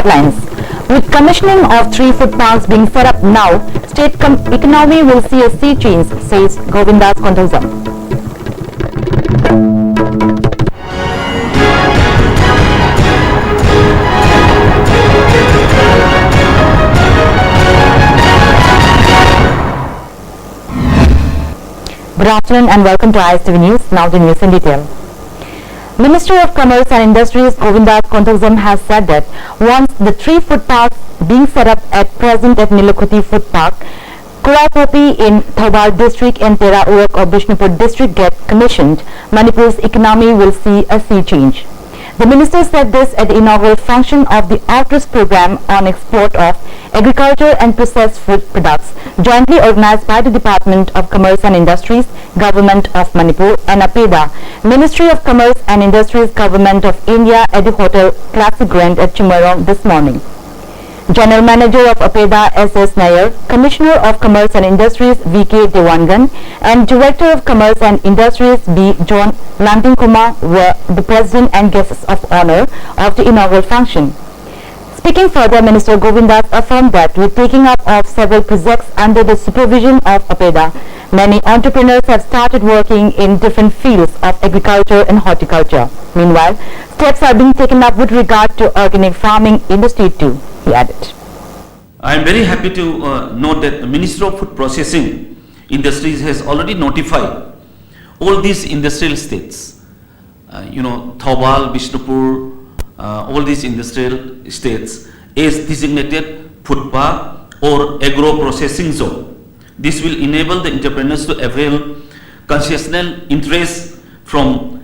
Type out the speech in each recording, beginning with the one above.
headlines. With commissioning of 3 food parks being set up now, state economy will see a sea change, says Govindas Kontausam. Good afternoon and welcome to ISTV News. Now the news in detail. Minister of Commerce and Industries Govindas Kontausam has said that once the 3 food parks being set up at present at Nilakhuti Food Park, Kurakopi in Thoubal district and Tera Urak of Bishnupur district get commissioned, Manipur's economy will see a sea change. The minister said this at the inaugural function of the Outreach program on export of agriculture and processed food products, jointly organized by the Department of Commerce and Industries, Government of Manipur and APEDA, Ministry of Commerce and Industries, Government of India at the Hotel Classic Grand at Chimarong this morning. General Manager of APEDA S.S. Nair, Commissioner of Commerce and Industries V.K. Dewangan and Director of Commerce and Industries B. John Lantingkumar were the President and guests of honor of the inaugural function. Speaking further, Minister Govindas affirmed that with taking up of several projects under the supervision of APEDA, many entrepreneurs have started working in different fields of agriculture and horticulture. Meanwhile, steps are being taken up with regard to organic farming in the state too, he added. I am very happy to note that the Minister of Food Processing Industries has already notified all these industrial states, Thoubal, Bishnupur, all these industrial states as designated food park or agro processing zone. This will enable the entrepreneurs to avail concessional interest from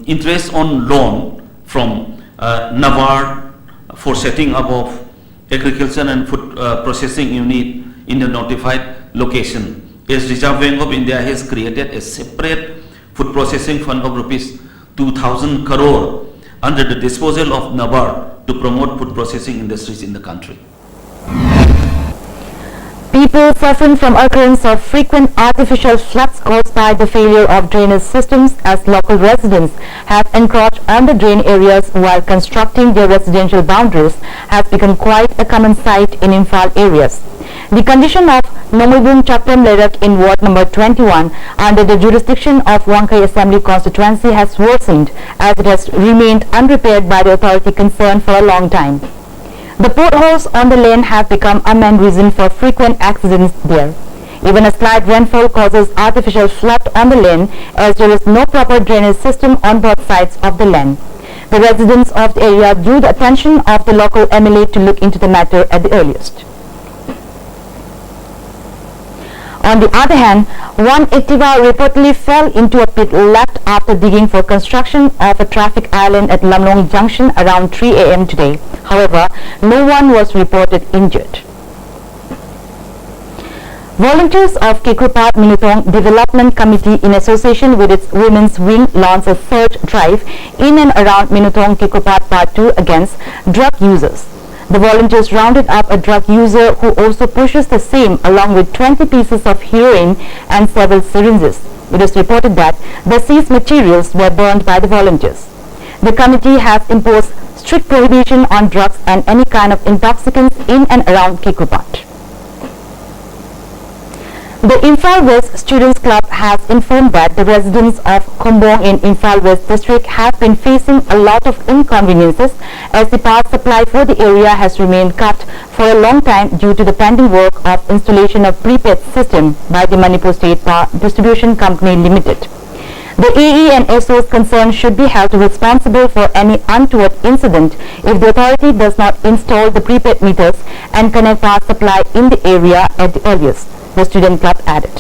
interest on loan from NABARD for setting up of agriculture and food processing unit in the notified location. As Reserve Bank of India has created a separate food processing fund of rupees 2,000 crore under the disposal of NABARD to promote food processing industries in the country. People suffering from occurrence of frequent artificial floods caused by the failure of drainage systems as local residents have encroached on the drain areas while constructing their residential boundaries has become quite a common sight in Imphal areas. The condition of Nomulbun Chakram Lerak in Ward number 21 under the jurisdiction of Wankai Assembly constituency has worsened as it has remained unrepaired by the authority concerned for a long time. The potholes on the lane have become a main reason for frequent accidents there. Even a slight rainfall causes artificial flood on the lane as there is no proper drainage system on both sides of the lane. The residents of the area drew the attention of the local MLA to look into the matter at the earliest. On the other hand, one Activa reportedly fell into a pit left after digging for construction of a traffic island at Lamlong Junction around 3 a.m. today. However, no one was reported injured. Volunteers of Kekrupat Minutong Development Committee in association with its Women's Wing launched a search drive in and around Minutong Kekrupat Part 2 against drug users. The volunteers rounded up a drug user who also pushes the same along with 20 pieces of heroin and several syringes. It is reported that the seized materials were burned by the volunteers. The committee has imposed strict prohibition on drugs and any kind of intoxicants in and around Kekrupat. The Imphal West Students Club has informed that the residents of Khombong in Imphal West district have been facing a lot of inconveniences as the power supply for the area has remained cut for a long time due to the pending work of installation of prepaid system by the Manipur State Power Distribution Company Limited. The AE and SOs concerned should be held responsible for any untoward incident if the authority does not install the prepaid meters and connect power supply in the area at the earliest, the student club added.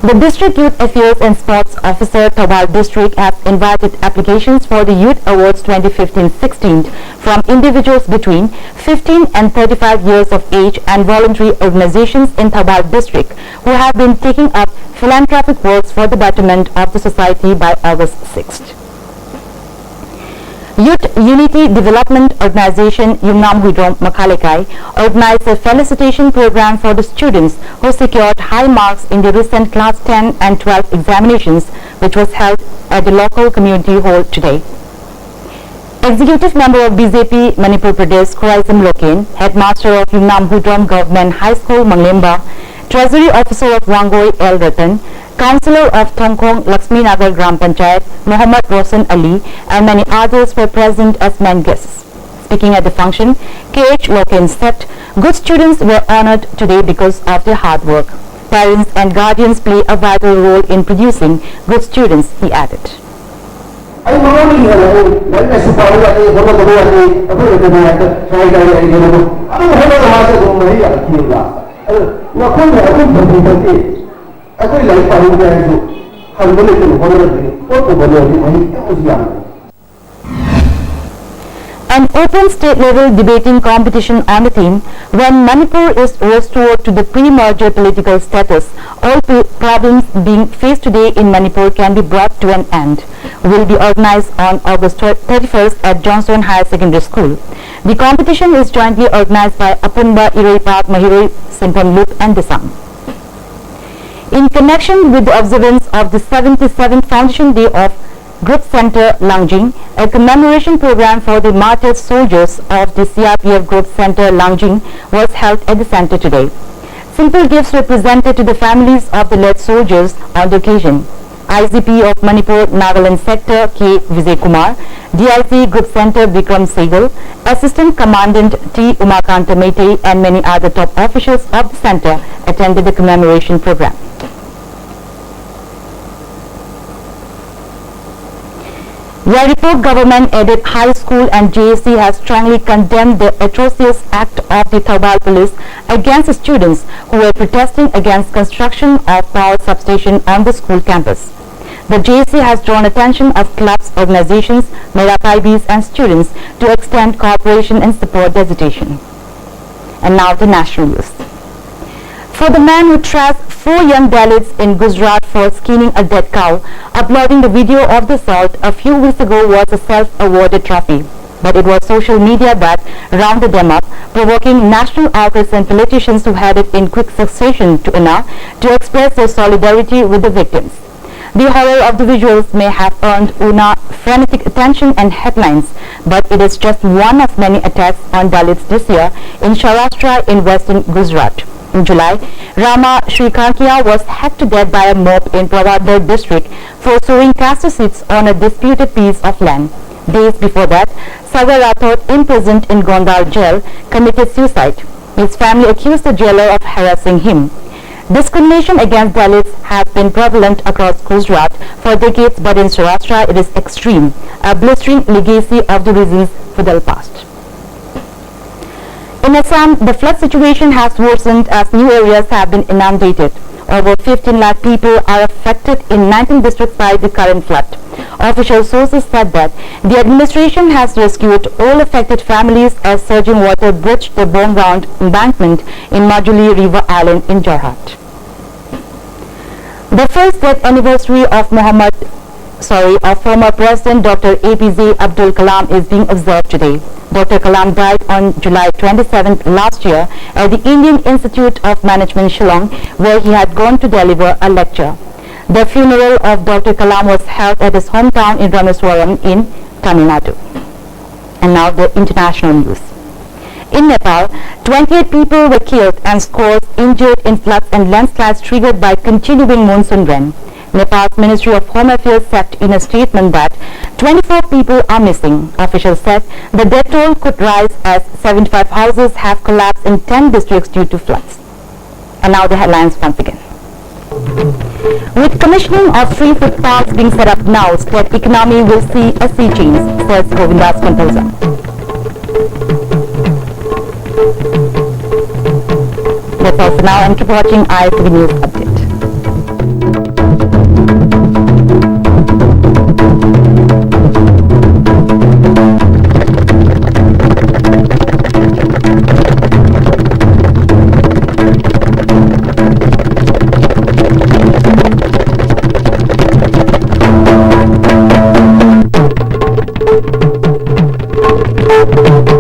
The District Youth Affairs and Sports Officer Thoubal District has invited applications for the Youth Awards 2015-16 from individuals between 15 and 35 years of age and voluntary organizations in Thoubal District who have been taking up philanthropic works for the betterment of the society by August 6th. Youth Unity Development Organization Yumnam Huidrom Makhalekai organized a felicitation program for the students who secured high marks in the recent Class 10 and 12 examinations, which was held at the local community hall today. Executive Member of BJP Manipur Pradesh Khuraisam Loken, Headmaster of Yumnam Huidrom Government High School Manglemba, Treasury Officer of Wangoi L. Ratan, Councillor of Thongkhong Lakshmi Nagar Gram Panchayat Muhammad Rosan Ali and many others were present as main guests. Speaking at the function, K.H. Loken said good students were honored today because of their hard work. Parents and guardians play a vital role in producing good students, he added. An open state-level debating competition on the theme "When Manipur is restored to the pre-merger political status, all problems being faced today in Manipur can be brought to an end" will be organized on August 31st at Johnson Higher Secondary School. The competition is jointly organized by Apunba Iroi Park Mahiroi Simpon Loop and Desam. In connection with the observance of the 77th Foundation Day of Group Center Langjing, a commemoration program for the martyred soldiers of the CRPF Group Center Langjing was held at the center today. Simple gifts were presented to the families of the led soldiers on the occasion. IGP of Manipur Nagaland Sector K. Vijay Kumar, DIC Group Center Vikram Segal, Assistant Commandant T. Umakanta Mete and many other top officials of the center attended the commemoration program. Yaripur government aided high school and JSC has strongly condemned the atrocious act of the Thoubal police against students who were protesting against construction of power substation on the school campus. The JSC has drawn attention of clubs, organizations, Merapaibis and students to extend cooperation and support the agitation. And now the national news. For the man who trapped 4 young Dalits in Gujarat for skinning a dead cow, uploading the video of the assault a few weeks ago was a self-awarded trophy. But it was social media that rounded them up, provoking national outlets and politicians who headed in quick succession to Una to express their solidarity with the victims. The horror of the visuals may have earned Una frenetic attention and headlines, but it is just one of many attacks on Dalits this year in Saurashtra in western Gujarat. In July, Rama Srikankia was hacked to death by a mob in Pavadar district for sowing castor seeds on a disputed piece of land. Days before that, Sagar Rathod, imprisoned in Gondal jail, committed suicide. His family accused the jailer of harassing him. Discrimination against Dalits has been prevalent across Gujarat for decades, but in Saurashtra it is extreme, a blistering legacy of the regime's feudal past. In Assam, the flood situation has worsened as new areas have been inundated. Over 15 lakh people are affected in 19 districts by the current flood. Official sources said that the administration has rescued all affected families as surging water breached the bone-round embankment in Majuli River Island in Jorhat. The first death anniversary of former President Dr. APJ Abdul Kalam is being observed today. Dr. Kalam died on July 27th last year at the Indian Institute of Management Shillong, where he had gone to deliver a lecture. The funeral of Dr. Kalam was held at his hometown in Rameswaram in Tamil Nadu. And now the international news. In Nepal, 28 people were killed and scores injured in floods and landslides triggered by continuing monsoon rain. Nepal's Ministry of Home Affairs said in a statement that 24 people are missing. Officials said the death toll could rise as 75 houses have collapsed in 10 districts due to floods. And now the headlines once again. With commissioning of 3 footpaths being set up now, state economy will see a sea change, says Govindas composer. That's all for now, and keep watching ISTV News Update. News.